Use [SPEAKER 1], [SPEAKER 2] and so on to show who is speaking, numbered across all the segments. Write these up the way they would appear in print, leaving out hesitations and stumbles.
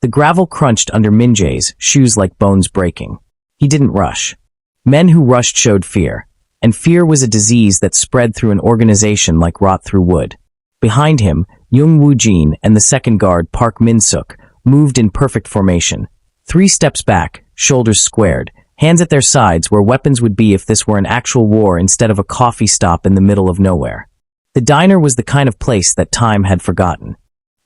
[SPEAKER 1] The gravel crunched under Min-jae's shoes like bones breaking. He didn't rush. Men who rushed showed fear, and fear was a disease that spread through an organization like rot through wood. Behind him, Young Woo-jin and the second guard Park Min-suk moved in perfect formation. 3 steps back, shoulders squared, hands at their sides where weapons would be if this were an actual war instead of a coffee stop in the middle of nowhere. The diner was the kind of place that time had forgotten.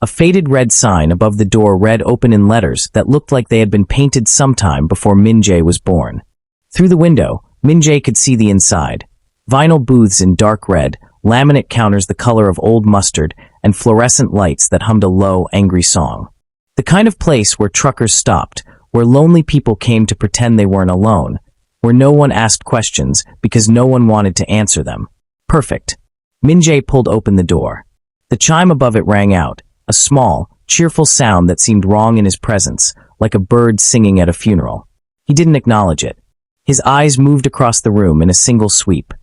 [SPEAKER 1] A faded red sign above the door read open in letters that looked like they had been painted sometime before Min-jae was born. Through the window, Min-jae could see the inside. Vinyl booths in dark red, laminate counters the color of old mustard, and fluorescent lights that hummed a low, angry song. The kind of place where truckers stopped, where lonely people came to pretend they weren't alone, where no one asked questions because no one wanted to answer them. Perfect. Min-jae pulled open the door. The chime above it rang out, a small, cheerful sound that seemed wrong in his presence, like a bird singing at a funeral. He didn't acknowledge it. His eyes moved across the room in a single sweep.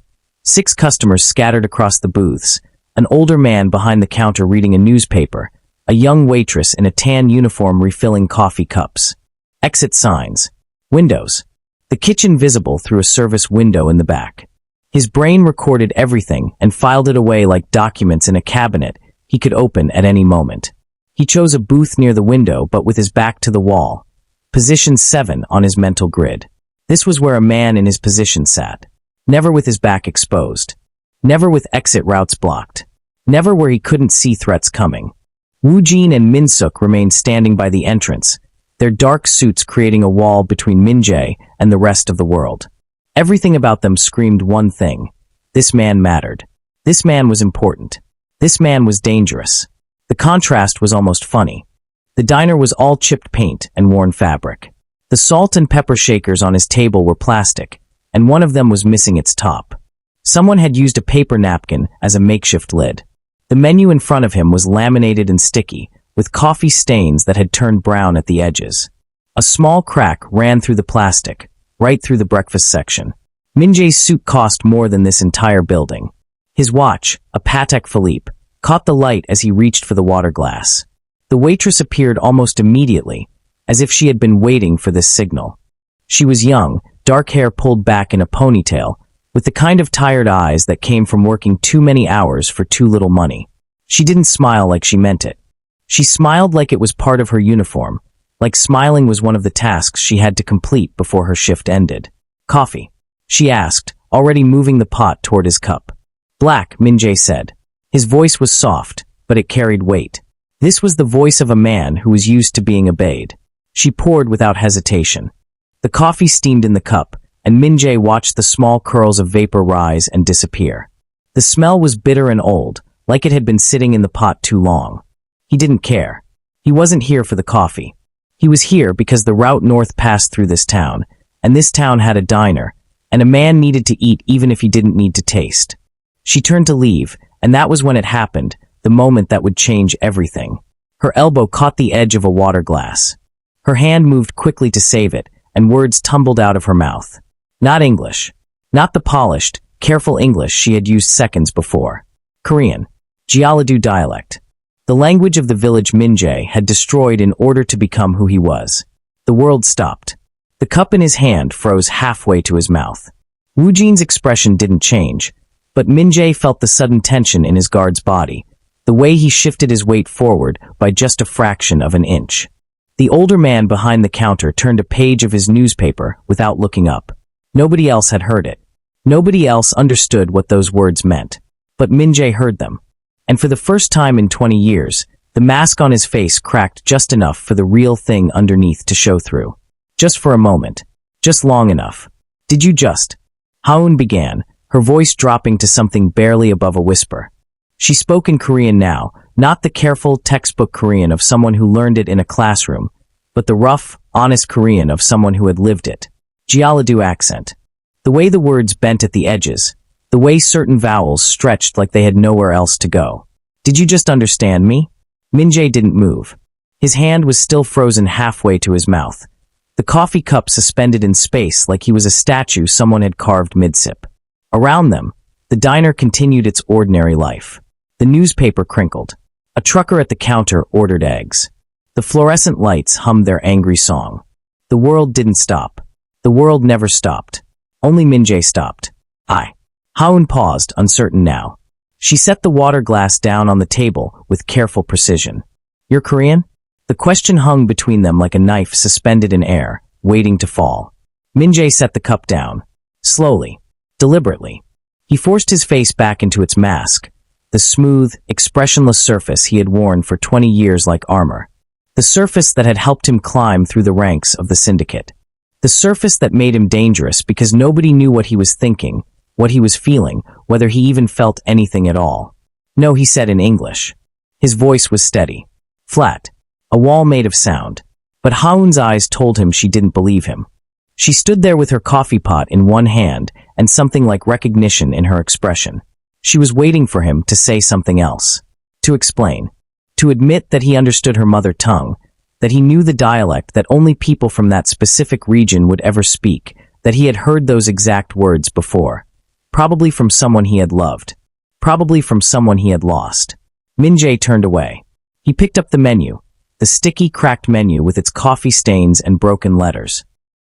[SPEAKER 1] 6 customers scattered across the booths, an older man behind the counter reading a newspaper, a young waitress in a tan uniform refilling coffee cups. Exit signs. Windows. The kitchen visible through a service window in the back. His brain recorded everything and filed it away like documents in a cabinet he could open at any moment. He chose a booth near the window but with his back to the wall. Position 7 on his mental grid. This was where a man in his position sat. Never with his back exposed. Never with exit routes blocked. Never where he couldn't see threats coming. Woo-jin and Min-suk remained standing by the entrance, their dark suits creating a wall between Min-jae and the rest of the world. Everything about them screamed one thing. This man mattered. This man was important. This man was dangerous. The contrast was almost funny. The diner was all chipped paint and worn fabric. The salt and pepper shakers on his table were plastic, and one of them was missing its top. Someone had used a paper napkin as a makeshift lid. The menu in front of him was laminated and sticky, with coffee stains that had turned brown at the edges. A small crack ran through the plastic, right through the breakfast section. Min-jae's suit cost more than this entire building. His watch, a Patek Philippe, caught the light as he reached for the water glass. The waitress appeared almost immediately, as if she had been waiting for this signal. She was young, dark hair pulled back in a ponytail, with the kind of tired eyes that came from working too many hours for too little money. She didn't smile like she meant it. She smiled like it was part of her uniform, like smiling was one of the tasks she had to complete before her shift ended. "Coffee?" she asked, already moving the pot toward his cup. "Black," Min-jae said. His voice was soft, but it carried weight. This was the voice of a man who was used to being obeyed. She poured without hesitation. The coffee steamed in the cup, and Min-jae watched the small curls of vapor rise and disappear. The smell was bitter and old, like it had been sitting in the pot too long. He didn't care. He wasn't here for the coffee. He was here because the route north passed through this town, and this town had a diner, and a man needed to eat even if he didn't need to taste. She turned to leave, and that was when it happened, the moment that would change everything. Her elbow caught the edge of a water glass. Her hand moved quickly to save it, and words tumbled out of her mouth. Not English. Not the polished, careful English she had used seconds before. Korean. Jeollado dialect. The language of the village Min-jae had destroyed in order to become who he was. The world stopped. The cup in his hand froze halfway to his mouth. Woo-jin's expression didn't change, but Min-jae felt the sudden tension in his guard's body, the way he shifted his weight forward by just a fraction of an inch. The older man behind the counter turned a page of his newspaper without looking up. Nobody else had heard it. Nobody else understood what those words meant. But Min-jae heard them. And for the first time in 20 years, the mask on his face cracked just enough for the real thing underneath to show through. Just for a moment. Just long enough. "Did you just?" Haun began, her voice dropping to something barely above a whisper. She spoke in Korean now, not the careful textbook Korean of someone who learned it in a classroom, but the rough, honest Korean of someone who had lived it. Jeollado accent. The way the words bent at the edges, the way certain vowels stretched like they had nowhere else to go. "Did you just understand me?" Min-jae didn't move. His hand was still frozen halfway to his mouth, the coffee cup suspended in space like he was a statue someone had carved mid-sip. Around them, the diner continued its ordinary life. The newspaper crinkled. A trucker at the counter ordered eggs. The fluorescent lights hummed their angry song. The world didn't stop. The world never stopped. Only Min-jae stopped. Haun paused, uncertain now. She set the water glass down on the table with careful precision. You're Korean? The question hung between them like a knife suspended in air, waiting to fall. Min-jae set the cup down. Slowly. Deliberately. He forced his face back into its mask, the smooth, expressionless surface he had worn for 20 years like armor. The surface that had helped him climb through the ranks of the syndicate. The surface that made him dangerous because nobody knew what he was thinking, what he was feeling, whether he even felt anything at all. No, he said in English. His voice was steady. Flat. A wall made of sound. But Haun's eyes told him she didn't believe him. She stood there with her coffee pot in one hand and something like recognition in her expression. She was waiting for him to say something else. To explain. To admit that he understood her mother tongue, that he knew the dialect that only people from that specific region would ever speak, that he had heard those exact words before. Probably from someone he had loved. Probably from someone he had lost. Min-jae turned away. He picked up the menu, the sticky, cracked menu with its coffee stains and broken letters.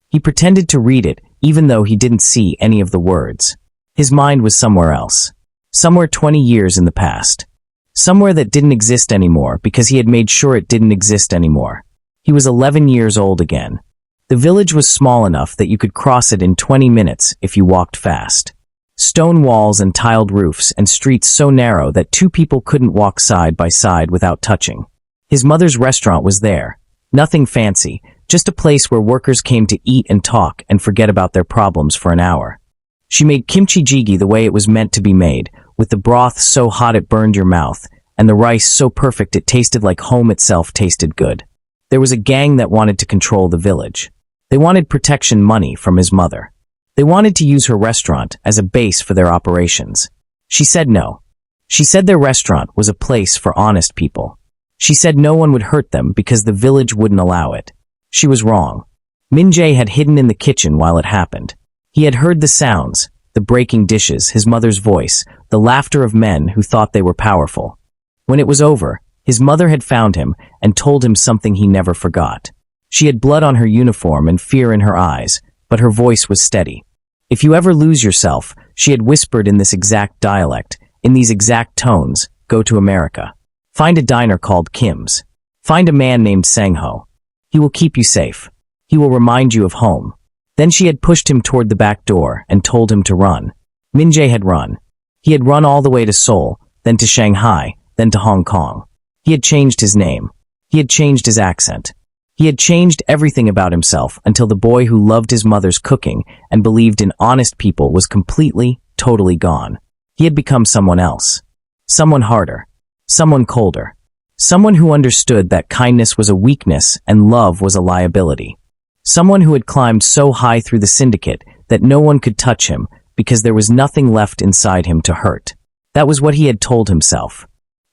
[SPEAKER 1] He pretended to read it, even though he didn't see any of the words. His mind was somewhere else. Somewhere 20 years in the past. Somewhere that didn't exist anymore because he had made sure it didn't exist anymore. He was 11 years old again. The village was small enough that you could cross it in 20 minutes if you walked fast. Stone walls and tiled roofs and streets so narrow that two people couldn't walk side by side without touching. His mother's restaurant was there. Nothing fancy, just a place where workers came to eat and talk and forget about their problems for an hour. She made kimchi jjigae the way it was meant to be made, with the broth so hot it burned your mouth, and the rice so perfect it tasted like home itself tasted good. There was a gang that wanted to control the village. They wanted protection money from his mother. They wanted to use her restaurant as a base for their operations. She said no. She said their restaurant was a place for honest people. She said no one would hurt them because the village wouldn't allow it. She was wrong. Min-jae had hidden in the kitchen while it happened. He had heard the sounds, the breaking dishes, his mother's voice, the laughter of men who thought they were powerful. When it was over, his mother had found him and told him something he never forgot. She had blood on her uniform and fear in her eyes, but her voice was steady. If you ever lose yourself, she had whispered in this exact dialect, in these exact tones, go to America. Find a diner called Kim's. Find a man named Sang-ho. He will keep you safe. He will remind you of home. Then she had pushed him toward the back door and told him to run. Min-jae had run. He had run all the way to Seoul, then to Shanghai, then to Hong Kong. He had changed his name. He had changed his accent. He had changed everything about himself until the boy who loved his mother's cooking and believed in honest people was completely, totally gone. He had become someone else. Someone harder. Someone colder. Someone who understood that kindness was a weakness and love was a liability. Someone who had climbed so high through the syndicate that no one could touch him because there was nothing left inside him to hurt. That was what he had told himself.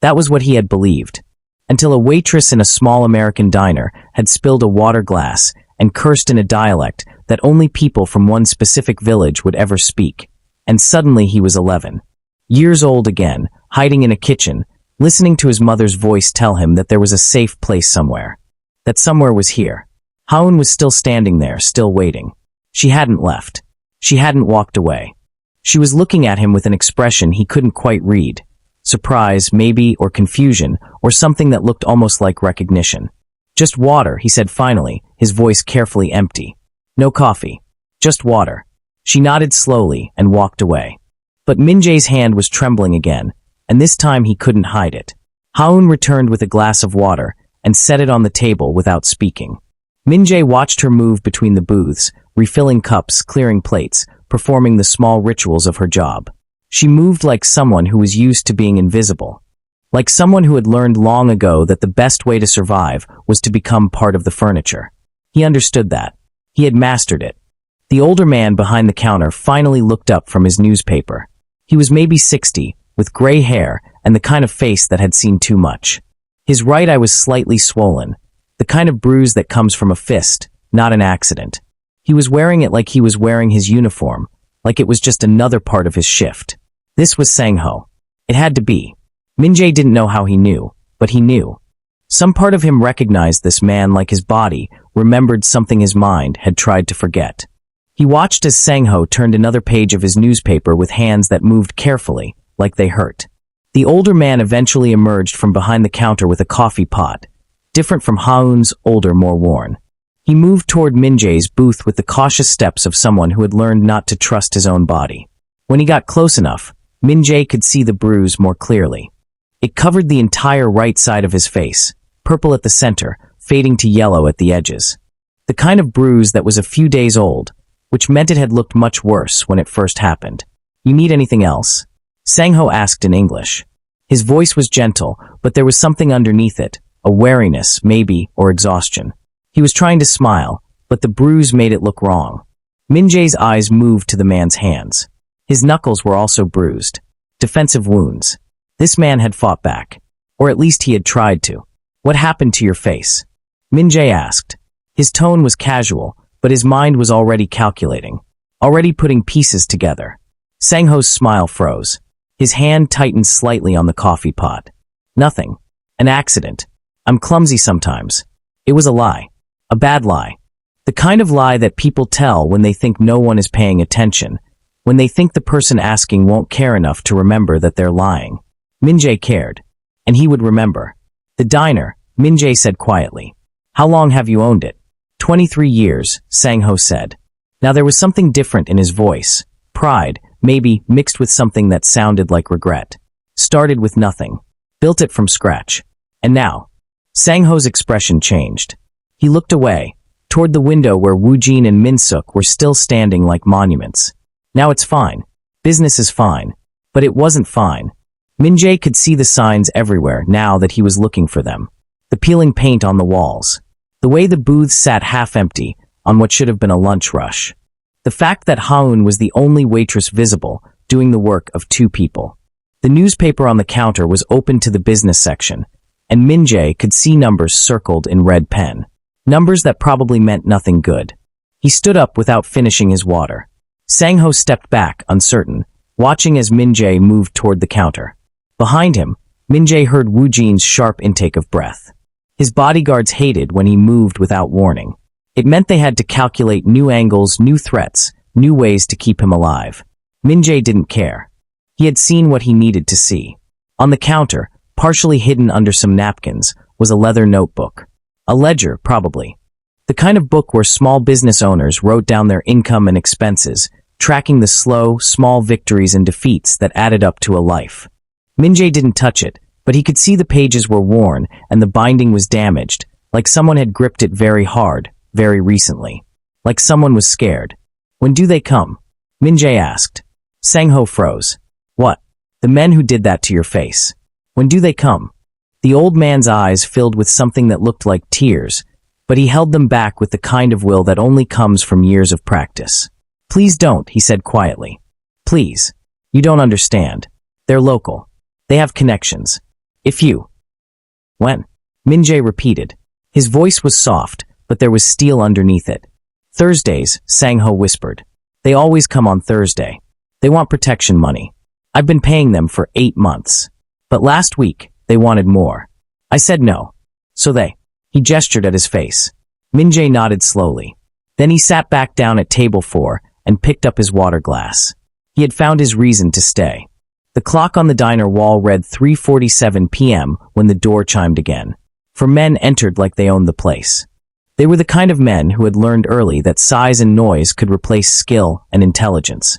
[SPEAKER 1] That was what he had believed. Until a waitress in a small American diner had spilled a water glass and cursed in a dialect that only people from one specific village would ever speak. And suddenly he was 11. Years old again, hiding in a kitchen, listening to his mother's voice tell him that there was a safe place somewhere. That somewhere was here. Haun was still standing there, still waiting. She hadn't left. She hadn't walked away. She was looking at him with an expression he couldn't quite read. Surprise, maybe, or confusion, or something that looked almost like recognition. Just water, he said finally, his voice carefully empty. No coffee. Just water. She nodded slowly and walked away. But Min-jae's hand was trembling again, and this time he couldn't hide it. Haun returned with a glass of water and set it on the table without speaking. Min-jae watched her move between the booths, refilling cups, clearing plates, performing the small rituals of her job. She moved like someone who was used to being invisible. Like someone who had learned long ago that the best way to survive was to become part of the furniture. He understood that. He had mastered it. The older man behind the counter finally looked up from his newspaper. He was maybe 60, with gray hair and the kind of face that had seen too much. His right eye was slightly swollen, the kind of bruise that comes from a fist, not an accident. He was wearing it like he was wearing his uniform, like it was just another part of his shift. This was Sang-ho. It had to be. Min-jae didn't know how he knew, but he knew. Some part of him recognized this man like his body, remembered something his mind had tried to forget. He watched as Sang-ho turned another page of his newspaper with hands that moved carefully, like they hurt. The older man eventually emerged from behind the counter with a coffee pot, different from Ha-eun's older, more worn. He moved toward Min-jae's booth with the cautious steps of someone who had learned not to trust his own body. When he got close enough, Min-jae could see the bruise more clearly. It covered the entire right side of his face, purple at the center, fading to yellow at the edges. The kind of bruise that was a few days old, which meant it had looked much worse when it first happened. "You need anything else?" Sang-ho asked in English. His voice was gentle, but there was something underneath it, a wariness, maybe, or exhaustion. He was trying to smile, but the bruise made it look wrong. Min-jae's eyes moved to the man's hands. His knuckles were also bruised. Defensive wounds. This man had fought back. Or at least he had tried to. "What happened to your face?" Min-jae asked. His tone was casual, but his mind was already calculating, already putting pieces together. Sang-ho's smile froze. His hand tightened slightly on the coffee pot. "Nothing. An accident. I'm clumsy sometimes." It was a lie. A bad lie. The kind of lie that people tell when they think no one is paying attention, when they think the person asking won't care enough to remember that they're lying. Min-jae cared. And he would remember. "The diner," Min-jae said quietly. "How long have you owned it?" 23 years, Sang-ho said. Now there was something different in his voice. Pride, maybe, mixed with something that sounded like regret. Started with nothing. Built it from scratch. And now, Sang-ho's expression changed. He looked away, toward the window where Woo-jin and Min-suk were still standing like monuments. Now it's fine. Business is fine. But it wasn't fine. Min-jae could see the signs everywhere now that he was looking for them. The peeling paint on the walls. The way the booths sat half-empty on what should have been a lunch rush. The fact that Ha-eun was the only waitress visible, doing the work of two people. The newspaper on the counter was open to the business section, and Min-jae could see numbers circled in red pen. Numbers that probably meant nothing good. He stood up without finishing his water. Sang-ho stepped back, uncertain, watching as Min-jae moved toward the counter. Behind him, Min-jae heard Woo-jin's sharp intake of breath. His bodyguards hated when he moved without warning. It meant they had to calculate new angles, new threats, new ways to keep him alive. Min-jae didn't care. He had seen what he needed to see. On the counter, partially hidden under some napkins, was a leather notebook. A ledger, probably. The kind of book where small business owners wrote down their income and expenses, tracking the slow, small victories and defeats that added up to a life. Min-jae didn't touch it, but he could see the pages were worn and the binding was damaged, like someone had gripped it very hard, very recently. Like someone was scared. "When do they come?" Min-jae asked. Sang-ho froze. "What?" "The men who did that to your face. When do they come?" The old man's eyes filled with something that looked like tears, but he held them back with the kind of will that only comes from years of practice. "Please don't," he said quietly. "Please. You don't understand. They're local. They have connections. If you..." "When?" Min-jae repeated. His voice was soft, but there was steel underneath it. "Thursdays," Sang-ho whispered. "They always come on Thursday. They want protection money. I've been paying them for 8 months. But last week, they wanted more. I said no. So they..." He gestured at his face. Min-jae nodded slowly. Then he sat back down at table 4 and picked up his water glass. He had found his reason to stay. The clock on the diner wall read 3:47 p.m. when the door chimed again. For men entered like they owned the place. They were the kind of men who had learned early that size and noise could replace skill and intelligence.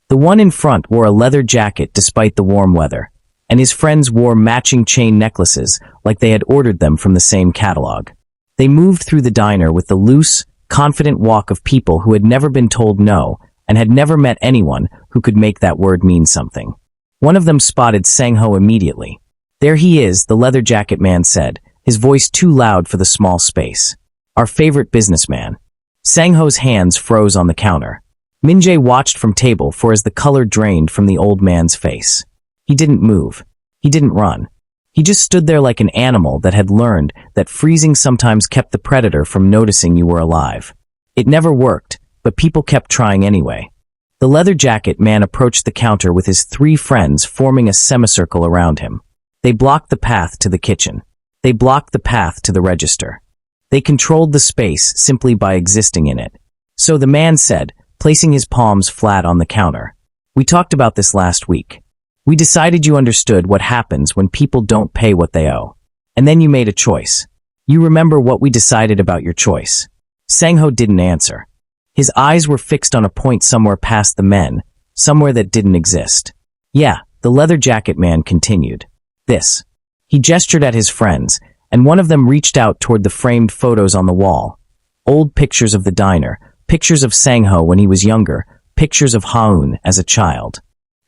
[SPEAKER 1] The one in front wore a leather jacket despite the warm weather, and his friends wore matching chain necklaces like they had ordered them from the same catalog. They moved through the diner with the loose, confident walk of people who had never been told no and had never met anyone who could make that word mean something. One of them spotted Sang-ho immediately. "There he is," the leather jacket man said, his voice too loud for the small space. "Our favorite businessman." Sang-ho's hands froze on the counter. Min-jae watched from table 4 as the color drained from the old man's face. He didn't move. He didn't run. He just stood there like an animal that had learned that freezing sometimes kept the predator from noticing you were alive. It never worked, but people kept trying anyway. The leather jacket man approached the counter with his 3 friends forming a semicircle around him. They blocked the path to the kitchen. They blocked the path to the register. They controlled the space simply by existing in it. So the man said, placing his palms flat on the counter. We talked about this last week. We decided you understood what happens when people don't pay what they owe. And then you made a choice. You remember what we decided about your choice. Sang-ho didn't answer. His eyes were fixed on a point somewhere past the men, somewhere that didn't exist. Yeah, the leather jacket man continued. This. He gestured at his friends, and one of them reached out toward the framed photos on the wall. Old pictures of the diner, pictures of Sang-ho when he was younger, pictures of Ha-eun as a child.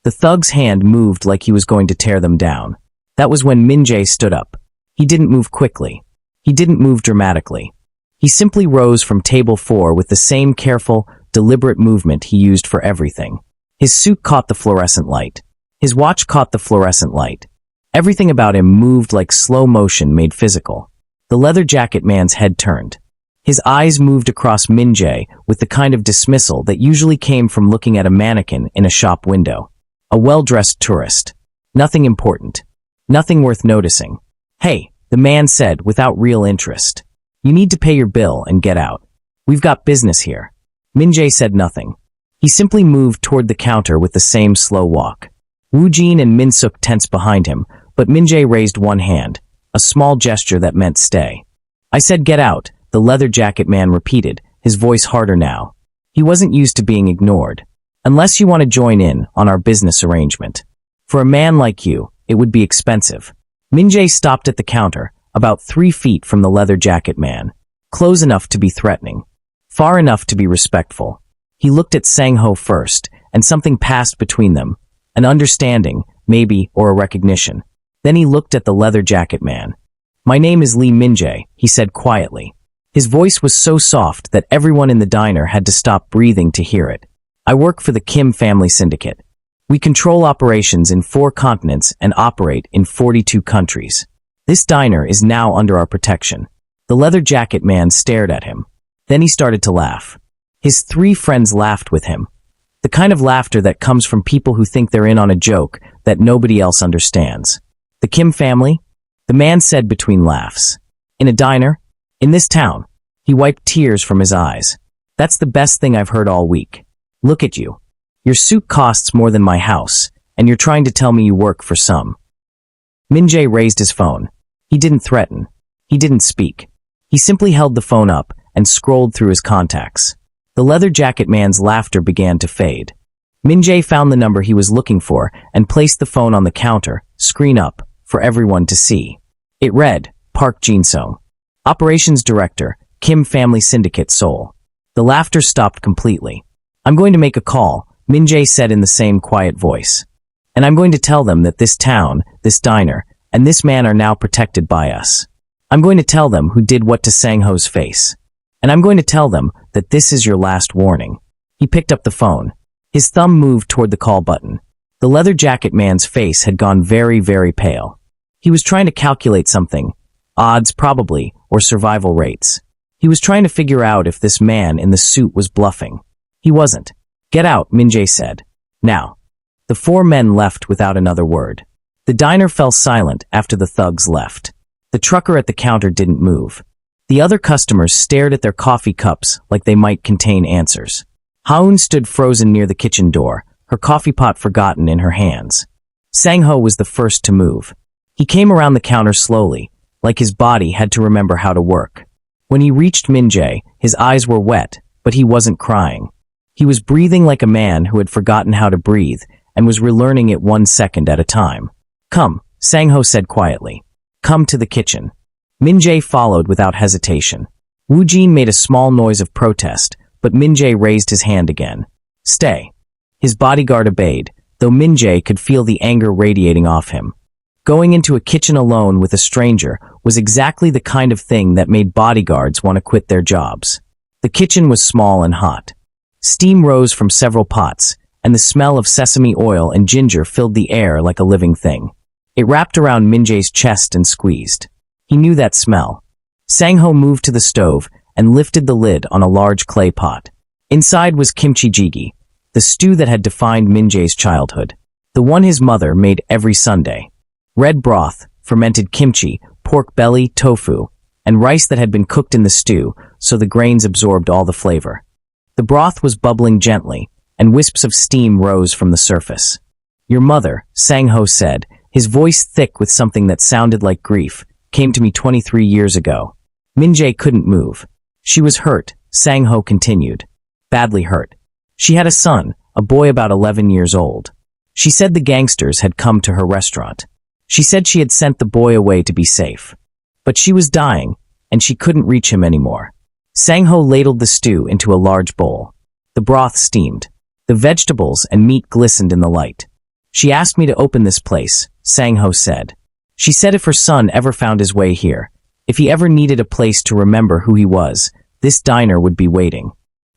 [SPEAKER 1] The thug's hand moved like he was going to tear them down. That was when Min-jae stood up. He didn't move quickly. He didn't move dramatically. He simply rose from table 4 with the same careful, deliberate movement he used for everything. His suit caught the fluorescent light. His watch caught the fluorescent light. Everything about him moved like slow motion made physical. The leather jacket man's head turned. His eyes moved across Min-jae with the kind of dismissal that usually came from looking at a mannequin in a shop window. A well-dressed tourist. Nothing important. Nothing worth noticing. Hey, the man said without real interest. You need to pay your bill and get out. We've got business here. Min-jae said nothing. He simply moved toward the counter with the same slow walk. Woo-jin and Min-suk tensed behind him, but Min-jae raised one hand, a small gesture that meant stay. I said get out, the leather jacket man repeated, his voice harder now. He wasn't used to being ignored. Unless you want to join in on our business arrangement. For a man like you, it would be expensive. Min-jae stopped at the counter, about 3 feet from the leather jacket man. Close enough to be threatening. Far enough to be respectful. He looked at Sang-ho first, and something passed between them. An understanding, maybe, or a recognition. Then he looked at the leather jacket man. My name is Lee Min-jae, he said quietly. His voice was so soft that everyone in the diner had to stop breathing to hear it. I work for the Kim family syndicate. We control operations in 4 continents and operate in 42 countries. This diner is now under our protection. The leather jacket man stared at him. Then he started to laugh. His 3 friends laughed with him. The kind of laughter that comes from people who think they're in on a joke that nobody else understands. The Kim family? The man said between laughs. In a diner? In this town. He wiped tears from his eyes. That's the best thing I've heard all week. Look at you. Your suit costs more than my house, and you're trying to tell me you work for some. Min-jae raised his phone. He didn't threaten. He didn't speak. He simply held the phone up and scrolled through his contacts. The leather jacket man's laughter began to fade. Min-jae found the number he was looking for and placed the phone on the counter, screen up, for everyone to see. It read, Park Jin-sung. Operations Director, Kim Family Syndicate Seoul. The laughter stopped completely. I'm going to make a call, Min-jae said in the same quiet voice. And I'm going to tell them that this town, this diner, and this man are now protected by us. I'm going to tell them who did what to Sang-ho's face. And I'm going to tell them that this is your last warning. He picked up the phone. His thumb moved toward the call button. The leather jacket man's face had gone very, very pale. He was trying to calculate something. Odds, probably, or survival rates. He was trying to figure out if this man in the suit was bluffing. He wasn't. Get out, Min-jae said. Now. The 4 men left without another word. The diner fell silent after the thugs left. The trucker at the counter didn't move. The other customers stared at their coffee cups like they might contain answers. Ha-eun stood frozen near the kitchen door, her coffee pot forgotten in her hands. Sang-ho was the first to move. He came around the counter slowly, like his body had to remember how to work. When he reached Min-jae, his eyes were wet, but he wasn't crying. He was breathing like a man who had forgotten how to breathe and was relearning it 1 second at a time. Come, Sang-ho said quietly. Come to the kitchen. Min-jae followed without hesitation. Woo-jin made a small noise of protest, but Min-jae raised his hand again. Stay. His bodyguard obeyed, though Min-jae could feel the anger radiating off him. Going into a kitchen alone with a stranger was exactly the kind of thing that made bodyguards want to quit their jobs. The kitchen was small and hot. Steam rose from several pots, and the smell of sesame oil and ginger filled the air like a living thing. It wrapped around Min-jae's chest and squeezed. He knew that smell. Sang-ho moved to the stove and lifted the lid on a large clay pot. Inside was kimchi jjigae, the stew that had defined Min-jae's childhood, the one his mother made every Sunday. Red broth, fermented kimchi, pork belly, tofu, and rice that had been cooked in the stew, so the grains absorbed all the flavor. The broth was bubbling gently, and wisps of steam rose from the surface. "Your mother," Sang-ho said, his voice thick with something that sounded like grief, "came to me 23 years ago." Min-jae couldn't move. "She was hurt," Sang-ho continued. "Badly hurt. She had a son, a boy about 11 years old. She said the gangsters had come to her restaurant. She said she had sent the boy away to be safe. But she was dying, and she couldn't reach him anymore." Sang-ho ladled the stew into a large bowl. The broth steamed. The vegetables and meat glistened in the light. "She asked me to open this place," Sang-ho said. "She said if her son ever found his way here, if he ever needed a place to remember who he was, this diner would be waiting.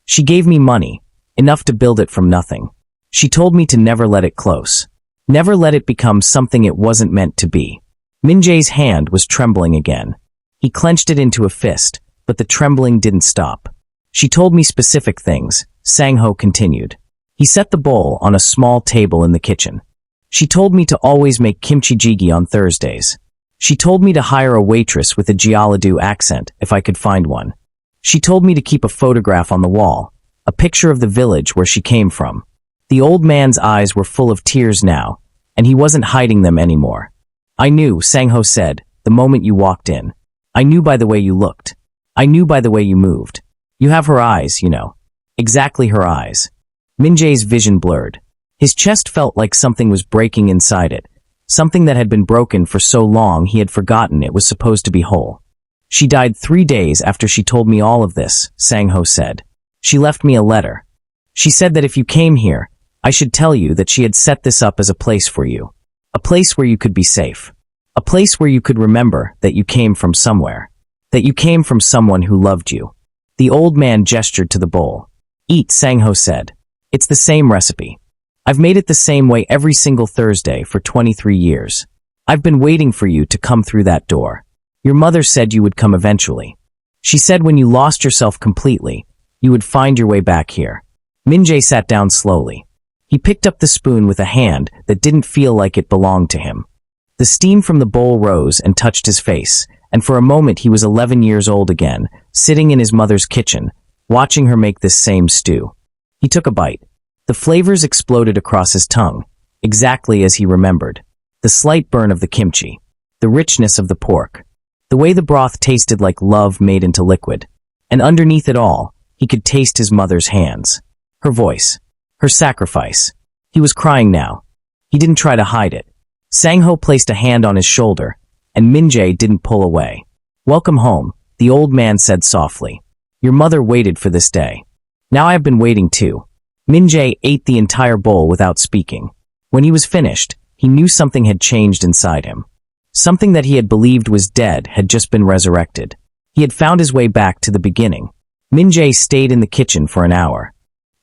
[SPEAKER 1] She gave me money, enough to build it from nothing. She told me to never let it close. Never let it become something it wasn't meant to be." Min-jae's hand was trembling again. He clenched it into a fist, but the trembling didn't stop. "She told me specific things," Sang-ho continued. He set the bowl on a small table in the kitchen. "She told me to always make kimchi jjigae on Thursdays. She told me to hire a waitress with a Jeollado accent if I could find one. She told me to keep a photograph on the wall, a picture of the village where she came from." The old man's eyes were full of tears now, and he wasn't hiding them anymore. "I knew," Sang-ho said, "the moment you walked in. I knew by the way you looked. I knew by the way you moved. You have her eyes, you know. Exactly her eyes." Min-jae's vision blurred. His chest felt like something was breaking inside it, something that had been broken for so long he had forgotten it was supposed to be whole. "She died 3 days after she told me all of this," Sang-ho said. "She left me a letter. She said that if you came here, I should tell you that she had set this up as a place for you. A place where you could be safe. A place where you could remember that you came from somewhere. That you came from someone who loved you." The old man gestured to the bowl. "Eat," Sang-ho said. "It's the same recipe. I've made it the same way every single Thursday for 23 years. I've been waiting for you to come through that door. Your mother said you would come eventually. She said when you lost yourself completely, you would find your way back here." Min-jae sat down slowly. He picked up the spoon with a hand that didn't feel like it belonged to him. The steam from the bowl rose and touched his face, and for a moment he was 11 years old again, sitting in his mother's kitchen, watching her make this same stew. He took a bite. The flavors exploded across his tongue, exactly as he remembered. The slight burn of the kimchi, the richness of the pork, the way the broth tasted like love made into liquid. And underneath it all, he could taste his mother's hands. Her voice. Her sacrifice. He was crying now. He didn't try to hide it. Sang-ho placed a hand on his shoulder, and Min-jae didn't pull away. "Welcome home," the old man said softly. "Your mother waited for this day. Now I have been waiting too." Min-jae ate the entire bowl without speaking. When he was finished, he knew something had changed inside him. Something that he had believed was dead had just been resurrected. He had found his way back to the beginning. Min-jae stayed in the kitchen for an hour.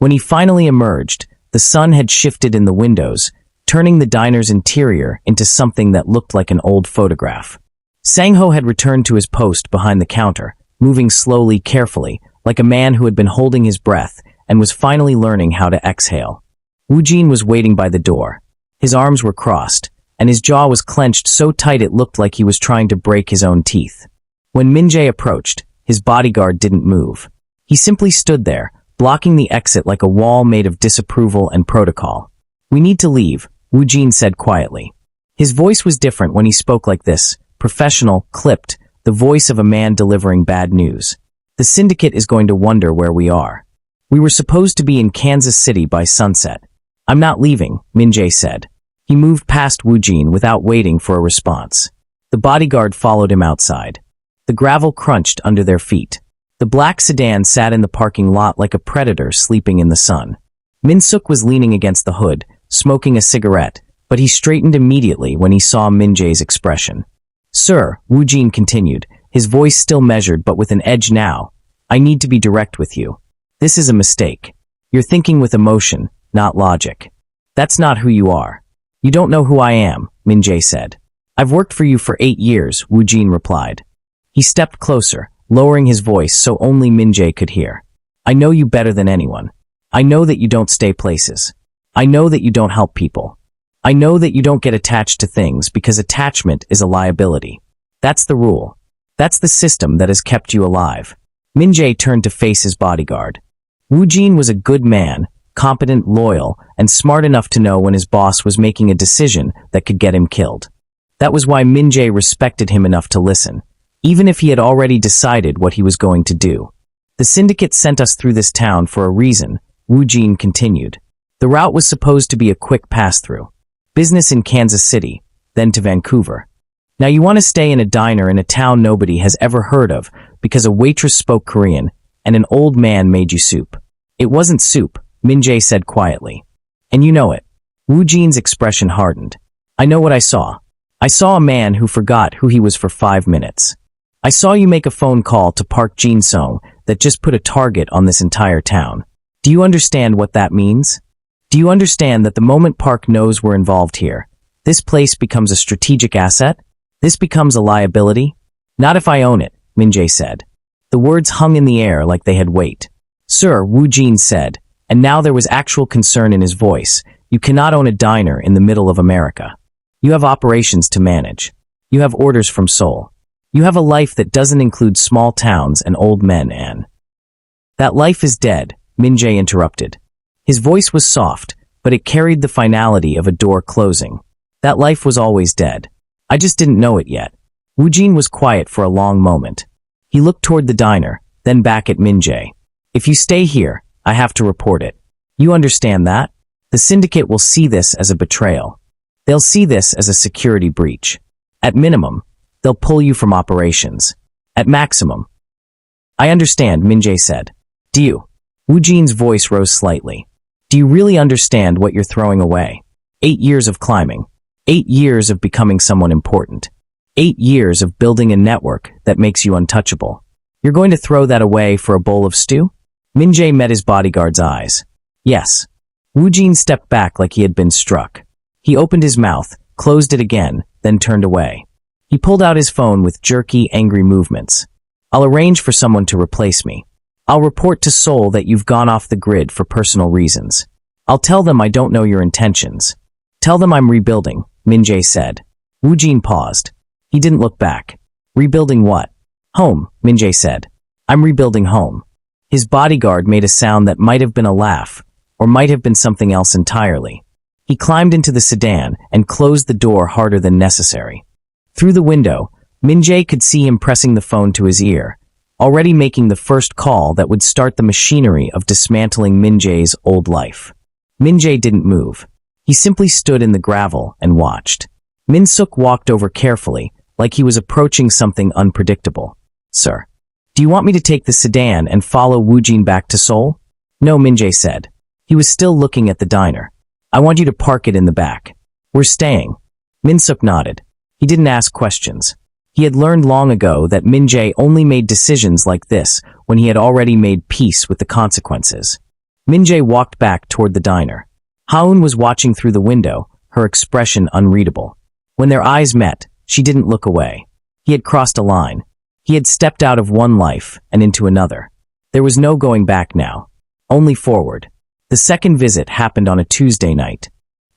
[SPEAKER 1] When he finally emerged, the sun had shifted in the windows, turning the diner's interior into something that looked like an old photograph. Sang-ho had returned to his post behind the counter, moving slowly, carefully, like a man who had been holding his breath and was finally learning how to exhale. Woo-jin was waiting by the door. His arms were crossed, and his jaw was clenched so tight it looked like he was trying to break his own teeth. When Min-jae approached, his bodyguard didn't move. He simply stood there, blocking the exit like a wall made of disapproval and protocol. "We need to leave," Woo-jin said quietly. His voice was different when he spoke like this, professional, clipped, the voice of a man delivering bad news. "The syndicate is going to wonder where we are. We were supposed to be in Kansas City by sunset." "I'm not leaving," Min-jae said. He moved past Woo-jin without waiting for a response. The bodyguard followed him outside. The gravel crunched under their feet. The black sedan sat in the parking lot like a predator sleeping in the sun. Min-suk was leaning against the hood, smoking a cigarette, but he straightened immediately when he saw Min-jae's expression. "Sir," Woo-jin continued, his voice still measured but with an edge now, "I need to be direct with you. This is a mistake. You're thinking with emotion, not logic. That's not who you are." "You don't know who I am," Min-jae said. "I've worked for you for 8 years, Woo-jin replied. He stepped closer, lowering his voice so only Min-jae could hear. "I know you better than anyone. I know that you don't stay places. I know that you don't help people. I know that you don't get attached to things because attachment is a liability. That's the rule. That's the system that has kept you alive. Min-jae turned to face his bodyguard. Woo Jin was a good man, competent, loyal, and smart enough to know when his boss was making a decision that could get him killed. That was why Min-jae respected him enough to listen, even if he had already decided what he was going to do. The syndicate sent us through this town for a reason, Woo Jin continued. The route was supposed to be a quick pass-through. Business in Kansas City, then to Vancouver. Now you want to stay in a diner in a town nobody has ever heard of because a waitress spoke Korean and an old man made you soup. It wasn't soup, Min-jae said quietly. And you know it. Woo Jin's expression hardened. I know what I saw. I saw a man who forgot who he was for 5 minutes. I saw you make a phone call to Park Jin-sung that just put a target on this entire town. Do you understand what that means? Do you understand that the moment Park knows we're involved here, this place becomes a strategic asset? This becomes a liability? Not if I own it, Min-jae said. The words hung in the air like they had weight. Sir, Woo Jin said, and now there was actual concern in his voice. You cannot own a diner in the middle of America. You have operations to manage. You have orders from Seoul. You have a life that doesn't include small towns and old men and... That life is dead, Min-jae interrupted. His voice was soft, but it carried the finality of a door closing. That life was always dead. I just didn't know it yet. Woo Jin was quiet for a long moment. He looked toward the diner, then back at Min-jae. If you stay here, I have to report it. You understand that? The syndicate will see this as a betrayal. They'll see this as a security breach. At minimum, they'll pull you from operations. At maximum. I understand, Min-jae said. Do you? Woo Jin's voice rose slightly. Do you really understand what you're throwing away? 8 years of climbing. 8 years of becoming someone important. 8 years of building a network that makes you untouchable. You're going to throw that away for a bowl of stew? Min-jae met his bodyguard's eyes. Yes. Woo Jin stepped back like he had been struck. He opened his mouth, closed it again, then turned away. He pulled out his phone with jerky, angry movements. I'll arrange for someone to replace me. I'll report to Seoul that you've gone off the grid for personal reasons. I'll tell them I don't know your intentions. Tell them I'm rebuilding, Min-jae said. Woo Jin paused. He didn't look back. Rebuilding what? Home, Min-jae said. I'm rebuilding home. His bodyguard made a sound that might have been a laugh, or might have been something else entirely. He climbed into the sedan and closed the door harder than necessary. Through the window, Min-jae could see him pressing the phone to his ear, already making the first call that would start the machinery of dismantling Min-jae's old life. Min-jae didn't move. He simply stood in the gravel and watched. Min-suk walked over carefully, like he was approaching something unpredictable. Sir, do you want me to take the sedan and follow Woo Jin back to Seoul? No, Min-jae said. He was still looking at the diner. I want you to park it in the back. We're staying. Min-suk nodded. He didn't ask questions. He had learned long ago that Min-jae only made decisions like this when he had already made peace with the consequences. Min-jae walked back toward the diner. Ha-eun was watching through the window, her expression unreadable. When their eyes met, she didn't look away. He had crossed a line. He had stepped out of one life and into another. There was no going back now. Only forward. The second visit happened on a Tuesday night.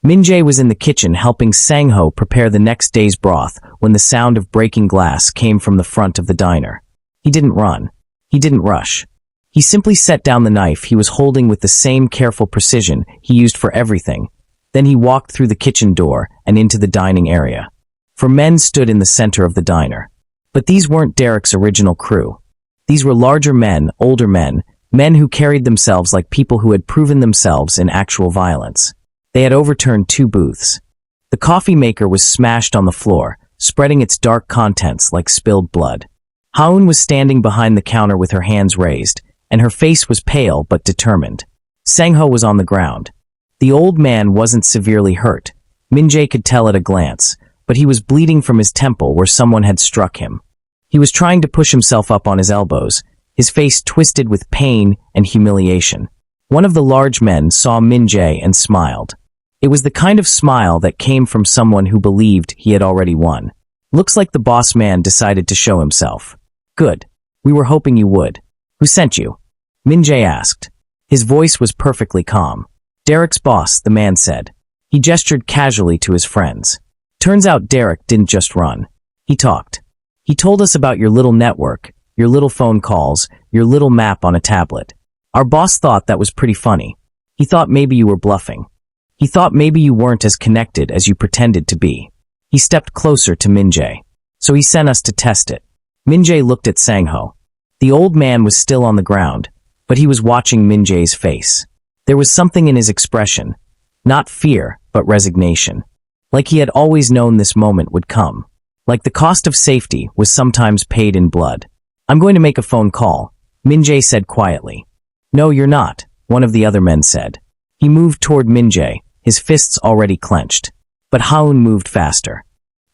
[SPEAKER 1] Min-jae was in the kitchen helping Sang-ho prepare the next day's broth when the sound of breaking glass came from the front of the diner. He didn't run. He didn't rush. He simply set down the knife he was holding with the same careful precision he used for everything. Then he walked through the kitchen door and into the dining area. 4 men stood in the center of the diner. But these weren't Derek's original crew. These were larger men, older men, men who carried themselves like people who had proven themselves in actual violence. They had overturned 2 booths. The coffee maker was smashed on the floor, spreading its dark contents like spilled blood. Ha-eun was standing behind the counter with her hands raised, and her face was pale but determined. Sang-ho was on the ground. The old man wasn't severely hurt. Min-jae could tell at a glance, but he was bleeding from his temple where someone had struck him. He was trying to push himself up on his elbows, his face twisted with pain and humiliation. One of the large men saw Min-jae and smiled. It was the kind of smile that came from someone who believed he had already won. Looks like the boss man decided to show himself. Good. We were hoping you would. Who sent you? Min-jae asked. His voice was perfectly calm. Derek's boss, the man said. He gestured casually to his friends. Turns out Derek didn't just run. He talked. He told us about your little network, your little phone calls, your little map on a tablet. Our boss thought that was pretty funny. He thought maybe you were bluffing. He thought maybe you weren't as connected as you pretended to be. He stepped closer to Min-jae. So he sent us to test it. Min-jae looked at Sang-ho. The old man was still on the ground, but he was watching Min-jae's face. There was something in his expression, not fear, but resignation. Like he had always known this moment would come. Like the cost of safety was sometimes paid in blood. I'm going to make a phone call, Min-jae said quietly. No, you're not, one of the other men said. He moved toward Min-jae, his fists already clenched. But Haun moved faster.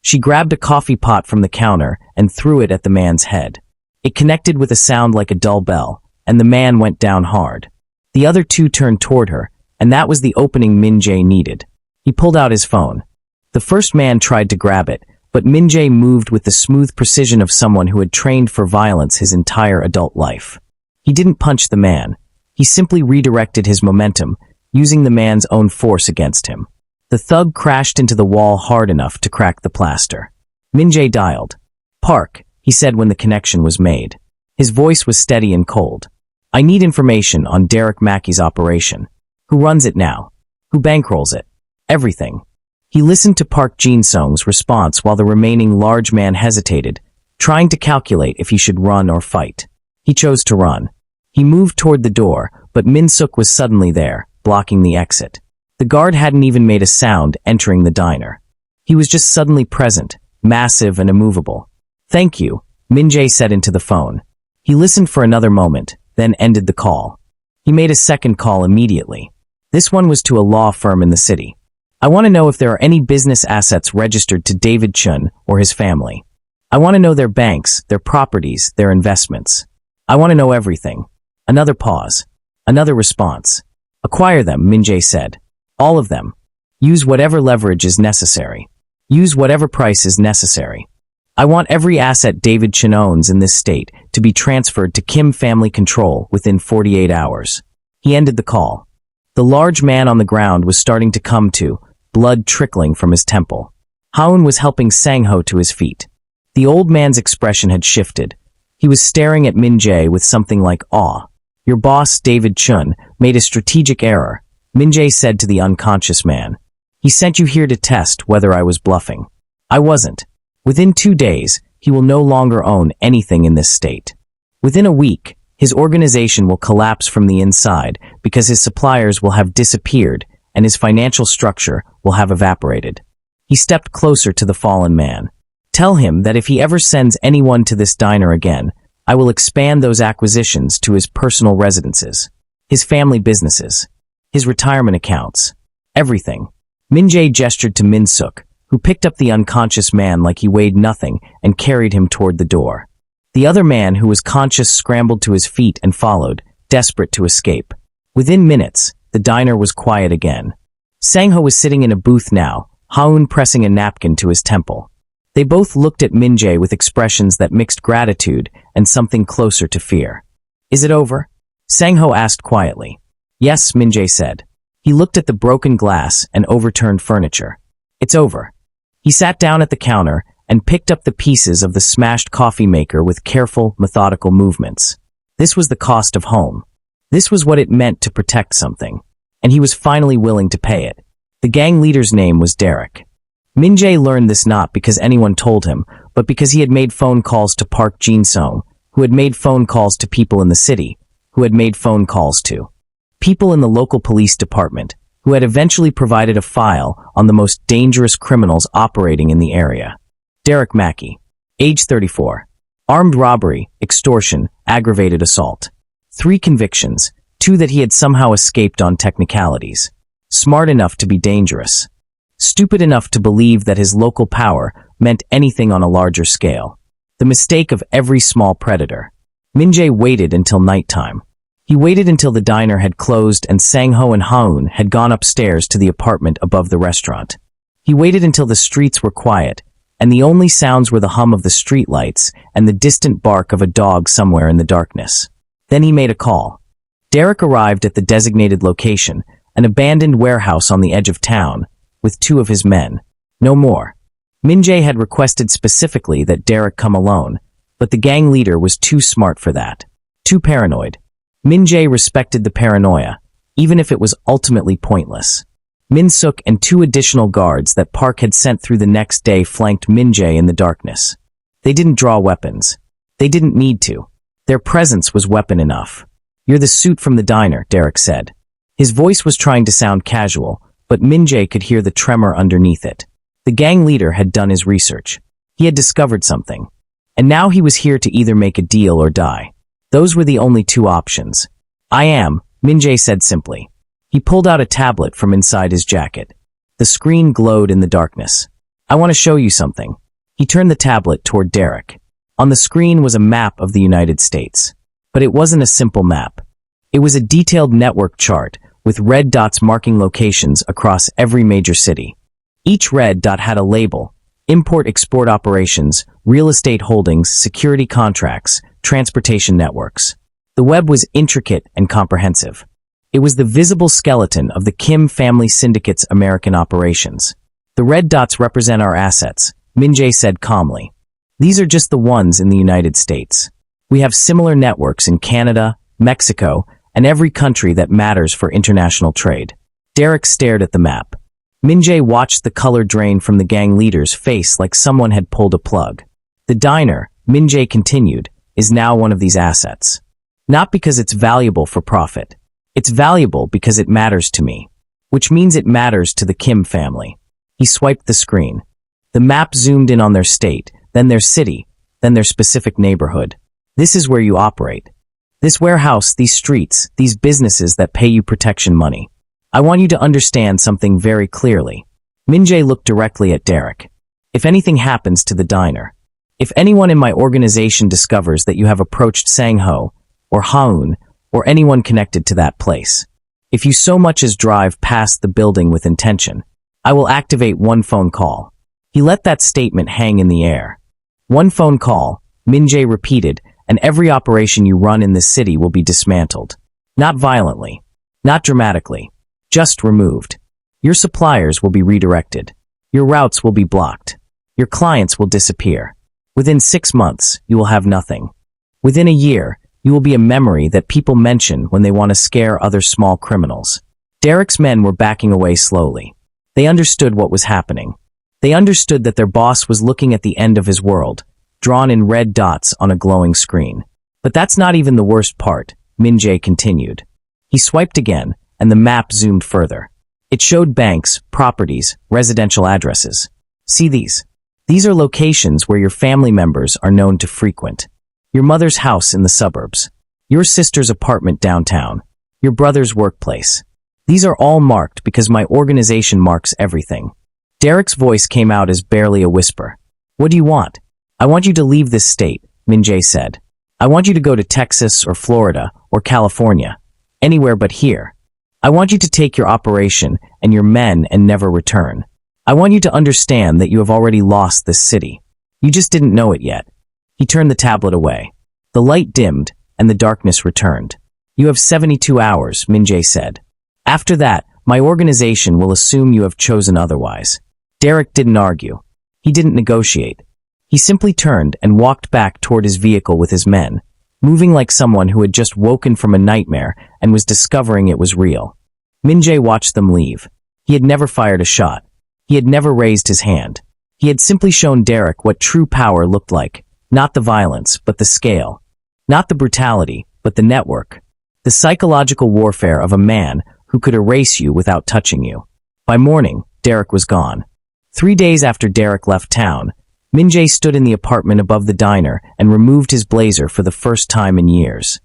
[SPEAKER 1] She grabbed a coffee pot from the counter and threw it at the man's head. It connected with a sound like a dull bell, and the man went down hard. The other two turned toward her, and that was the opening Min-jae needed. He pulled out his phone. The first man tried to grab it, but Min-jae moved with the smooth precision of someone who had trained for violence his entire adult life. He didn't punch the man. He simply redirected his momentum, using the man's own force against him. The thug crashed into the wall hard enough to crack the plaster. Min-jae dialed. Park, he said when the connection was made. His voice was steady and cold. I need information on Derek Mackey's operation. Who runs it now? Who bankrolls it? Everything. He listened to Park Jin-sung's response while the remaining large man hesitated, trying to calculate if he should run or fight. He chose to run. He moved toward the door, but Min-suk was suddenly there, blocking the exit. The guard hadn't even made a sound entering the diner. He was just suddenly present, massive and immovable. Thank you, Min-jae said into the phone. He listened for another moment, then ended the call. He made a second call immediately. This one was to a law firm in the city. I want to know if there are any business assets registered to David Chun or his family. I want to know their banks, their properties, their investments. I want to know everything. Another pause. Another response. Acquire them, Min-jae said. All of them. Use whatever leverage is necessary. Use whatever price is necessary. I want every asset David Chun owns in this state to be transferred to Kim family control within 48 hours. He ended the call. The large man on the ground was starting to come to, blood trickling from his temple. Haun was helping Sang-ho to his feet. The old man's expression had shifted. He was staring at Min-jae with something like awe. Your boss, David Chun, made a strategic error, Min-jae said to the unconscious man. He sent you here to test whether I was bluffing. I wasn't. Within 2 days, he will no longer own anything in this state. Within a week, his organization will collapse from the inside because his suppliers will have disappeared and his financial structure will have evaporated. He stepped closer to the fallen man. Tell him that if he ever sends anyone to this diner again, I will expand those acquisitions to his personal residences, his family businesses, his retirement accounts, everything. Min-jae gestured to Min-suk, who picked up the unconscious man like he weighed nothing and carried him toward the door. The other man, who was conscious, scrambled to his feet and followed, desperate to escape. Within minutes, the diner was quiet again. Sang-ho was sitting in a booth now, Haun pressing a napkin to his temple. They both looked at Min-jae with expressions that mixed gratitude and something closer to fear. Is it over? Sang-ho asked quietly. Yes, Min-jae said. He looked at the broken glass and overturned furniture. It's over. He sat down at the counter and picked up the pieces of the smashed coffee maker with careful, methodical movements. This was the cost of home. This was what it meant to protect something. And he was finally willing to pay it. The gang leader's name was Derek. Min-jae learned this not because anyone told him, but because he had made phone calls to Park Jin-sung, who had made phone calls to people in the city, who had made phone calls to people in the local police department, who had eventually provided a file on the most dangerous criminals operating in the area. Derek Mackey, age 34. Armed robbery, extortion, aggravated assault. 3 convictions, 2 that he had somehow escaped on technicalities. Smart enough to be dangerous. Stupid enough to believe that his local power meant anything on a larger scale. The mistake of every small predator. Min-jae waited until nighttime. He waited until the diner had closed and Sang-ho and Haun had gone upstairs to the apartment above the restaurant. He waited until the streets were quiet, and the only sounds were the hum of the streetlights and the distant bark of a dog somewhere in the darkness. Then he made a call. Derek arrived at the designated location, an abandoned warehouse on the edge of town, with 2 of his men. No more. Min-jae had requested specifically that Derek come alone, but the gang leader was too smart for that. Too paranoid. Min-jae respected the paranoia, even if it was ultimately pointless. Min-suk and 2 additional guards that Park had sent through the next day flanked Min-jae in the darkness. They didn't draw weapons. They didn't need to. Their presence was weapon enough. "You're the suit from the diner," Derek said. His voice was trying to sound casual, but Min-jae could hear the tremor underneath it. The gang leader had done his research. He had discovered something. And now he was here to either make a deal or die. Those were the only 2 options. "I am," Min-jae said simply. He pulled out a tablet from inside his jacket. The screen glowed in the darkness. "I want to show you something." He turned the tablet toward Derek. On the screen was a map of the United States. But it wasn't a simple map. It was a detailed network chart with red dots marking locations across every major city. Each red dot had a label: import-export operations, real estate holdings, security contracts, transportation networks. The web was intricate and comprehensive. It was the visible skeleton of the Kim family syndicate's American operations. "The red dots represent our assets," Min-jae said calmly. "These are just the ones in the United States. We have similar networks in Canada, Mexico, and every country that matters for international trade." Derek stared at the map. Min-jae watched the color drain from the gang leader's face like someone had pulled a plug. "The diner," Min-jae continued, "is now one of these assets. Not because it's valuable for profit. It's valuable because it matters to me. Which means it matters to the Kim family." He swiped the screen. The map zoomed in on their state, then their city, then their specific neighborhood. "This is where you operate. This warehouse, these streets, these businesses that pay you protection money. I want you to understand something very clearly." Min-jae looked directly at Derek. "If anything happens to the diner, if anyone in my organization discovers that you have approached Sang-ho, or Haun, or anyone connected to that place, if you so much as drive past the building with intention, I will activate one phone call." He let that statement hang in the air. "One phone call," Min-jae repeated, "and every operation you run in this city will be dismantled. Not violently. Not dramatically. Just removed. Your suppliers will be redirected. Your routes will be blocked. Your clients will disappear. Within 6 months, you will have nothing. Within a year, you will be a memory that people mention when they want to scare other small criminals." Derek's men were backing away slowly. They understood what was happening. They understood that their boss was looking at the end of his world, drawn in red dots on a glowing screen. "But that's not even the worst part," Min-jae continued. He swiped again, and the map zoomed further. It showed banks, properties, residential addresses. "See these? These are locations where your family members are known to frequent. Your mother's house in the suburbs. Your sister's apartment downtown. Your brother's workplace. These are all marked because my organization marks everything." Derek's voice came out as barely a whisper. "What do you want?" "I want you to leave this state," Min-jae said. "I want you to go to Texas or Florida or California. Anywhere but here. I want you to take your operation and your men and never return. I want you to understand that you have already lost this city. You just didn't know it yet." He turned the tablet away. The light dimmed, and the darkness returned. "You have 72 hours, Min-jae said. After that, my organization will assume you have chosen otherwise." Derek didn't argue. He didn't negotiate. He simply turned and walked back toward his vehicle with his men, moving like someone who had just woken from a nightmare and was discovering it was real. Min-jae watched them leave. He had never fired a shot. He had never raised his hand. He had simply shown Derek what true power looked like. Not the violence, but the scale. Not the brutality, but the network. The psychological warfare of a man who could erase you without touching you. By morning, Derek was gone. 3 days after Derek left town, Min-jae stood in the apartment above the diner and removed his blazer for the first time in years.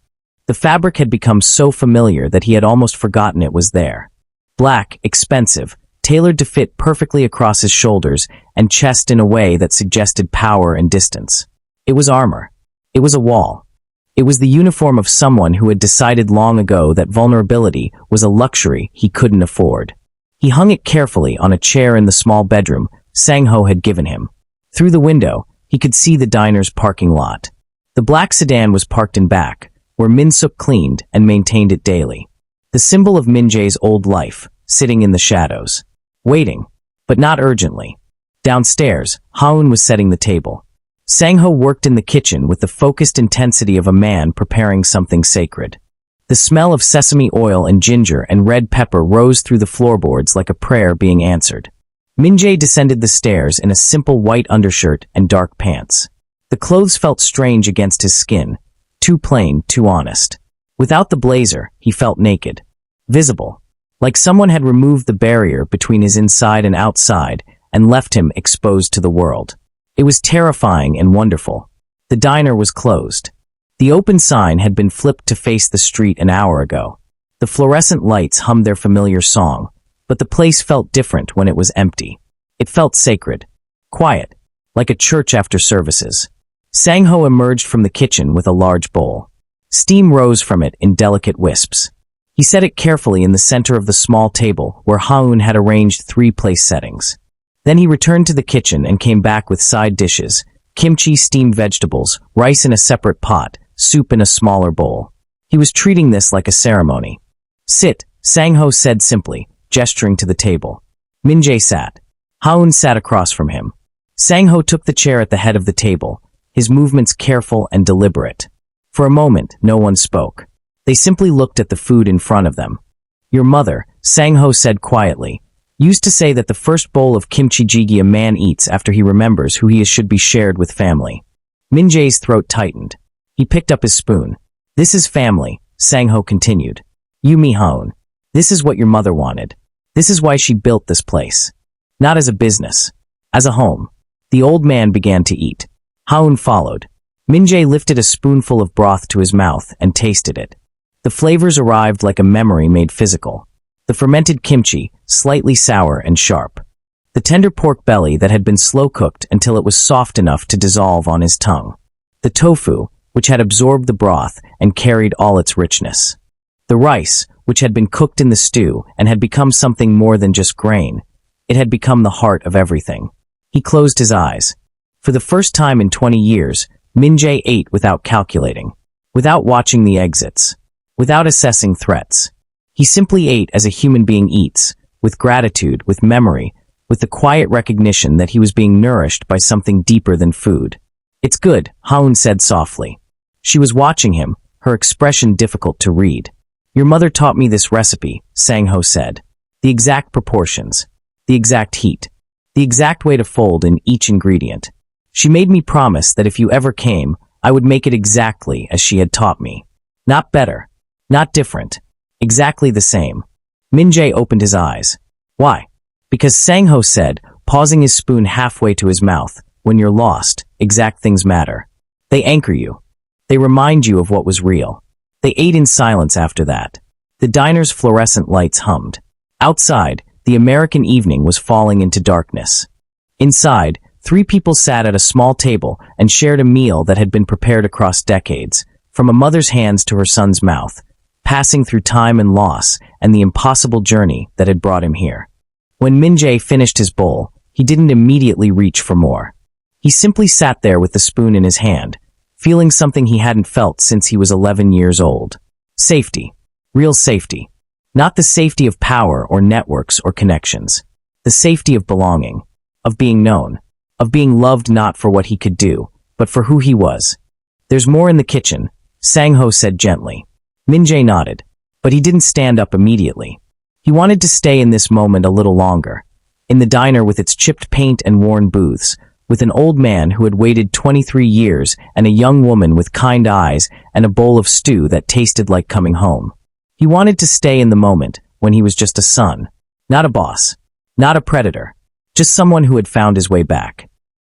[SPEAKER 1] The fabric had become so familiar that he had almost forgotten it was there. Black, expensive, tailored to fit perfectly across his shoulders and chest in a way that suggested power and distance. It was armor. It was a wall. It was the uniform of someone who had decided long ago that vulnerability was a luxury he couldn't afford. He hung it carefully on a chair in the small bedroom Sang-ho had given him. Through the window, he could see the diner's parking lot. The black sedan was parked in back, where Min-suk cleaned and maintained it daily. The symbol of Min-jae's old life, sitting in the shadows. Waiting, but not urgently. Downstairs, Ha-eun was setting the table. Sang-ho worked in the kitchen with the focused intensity of a man preparing something sacred. The smell of sesame oil and ginger and red pepper rose through the floorboards like a prayer being answered. Min-jae descended the stairs in a simple white undershirt and dark pants. The clothes felt strange against his skin, too plain, too honest. Without the blazer, he felt naked. Visible. Like someone had removed the barrier between his inside and outside and left him exposed to the world. It was terrifying and wonderful. The diner was closed. The open sign had been flipped to face the street an hour ago. The fluorescent lights hummed their familiar song, but the place felt different when it was empty. It felt sacred. Quiet. Like a church after services. Sang-ho emerged from the kitchen with a large bowl. Steam rose from it in delicate wisps. He set it carefully in the center of the small table where Ha-eun had arranged 3 place settings. Then he returned to the kitchen and came back with side dishes, kimchi, steamed vegetables, rice in a separate pot, soup in a smaller bowl. He was treating this like a ceremony. Sit, Sang-ho said simply, gesturing to the table. Min-jae sat. Ha-eun sat across from him. Sang-ho took the chair at the head of the table, his movements careful and deliberate. For a moment, no one spoke. They simply looked at the food in front of them. Your mother, Sang-ho said quietly, used to say that the first bowl of kimchi jjigae a man eats after he remembers who he is should be shared with family. Min-jae's throat tightened. He picked up his spoon. This is family, Sang-ho continued. You me Ha-eun. This is what your mother wanted. This is why she built this place. Not as a business. As a home. The old man began to eat. Ha-eun followed. Min-jae lifted a spoonful of broth to his mouth and tasted it. The flavors arrived like a memory made physical. The fermented kimchi, slightly sour and sharp. The tender pork belly that had been slow-cooked until it was soft enough to dissolve on his tongue. The tofu, which had absorbed the broth and carried all its richness. The rice, which had been cooked in the stew and had become something more than just grain. It had become the heart of everything. He closed his eyes. For the first time in 20 years, Min-jae ate without calculating, without watching the exits, without assessing threats. He simply ate as a human being eats, with gratitude, with memory, with the quiet recognition that he was being nourished by something deeper than food. It's good, Ha-eun said softly. She was watching him, her expression difficult to read. Your mother taught me this recipe, Sang-ho said. The exact proportions, the exact heat, the exact way to fold in each ingredient. She made me promise that if you ever came, I would make it exactly as she had taught me. Not better, not different, exactly the same. Min-jae opened his eyes. Why? Because Sang-ho said, pausing his spoon halfway to his mouth, when you're lost, exact things matter. They anchor you. They remind you of what was real. They ate in silence after that. The diner's fluorescent lights hummed. Outside, the American evening was falling into darkness. Inside, 3 people sat at a small table and shared a meal that had been prepared across decades, from a mother's hands to her son's mouth, passing through time and loss and the impossible journey that had brought him here. When Min-jae finished his bowl, he didn't immediately reach for more. He simply sat there with the spoon in his hand, feeling something he hadn't felt since he was 11 years old. Safety. Real safety. Not the safety of power or networks or connections. The safety of belonging, of being known, of being loved not for what he could do, but for who he was. There's more in the kitchen, Sang-ho said gently. Min-jae nodded, but he didn't stand up immediately. He wanted to stay in this moment a little longer. In the diner with its chipped paint and worn booths, with an old man who had waited 23 years and a young woman with kind eyes and a bowl of stew that tasted like coming home. He wanted to stay in the moment when he was just a son, not a boss, not a predator, just someone who had found his way back.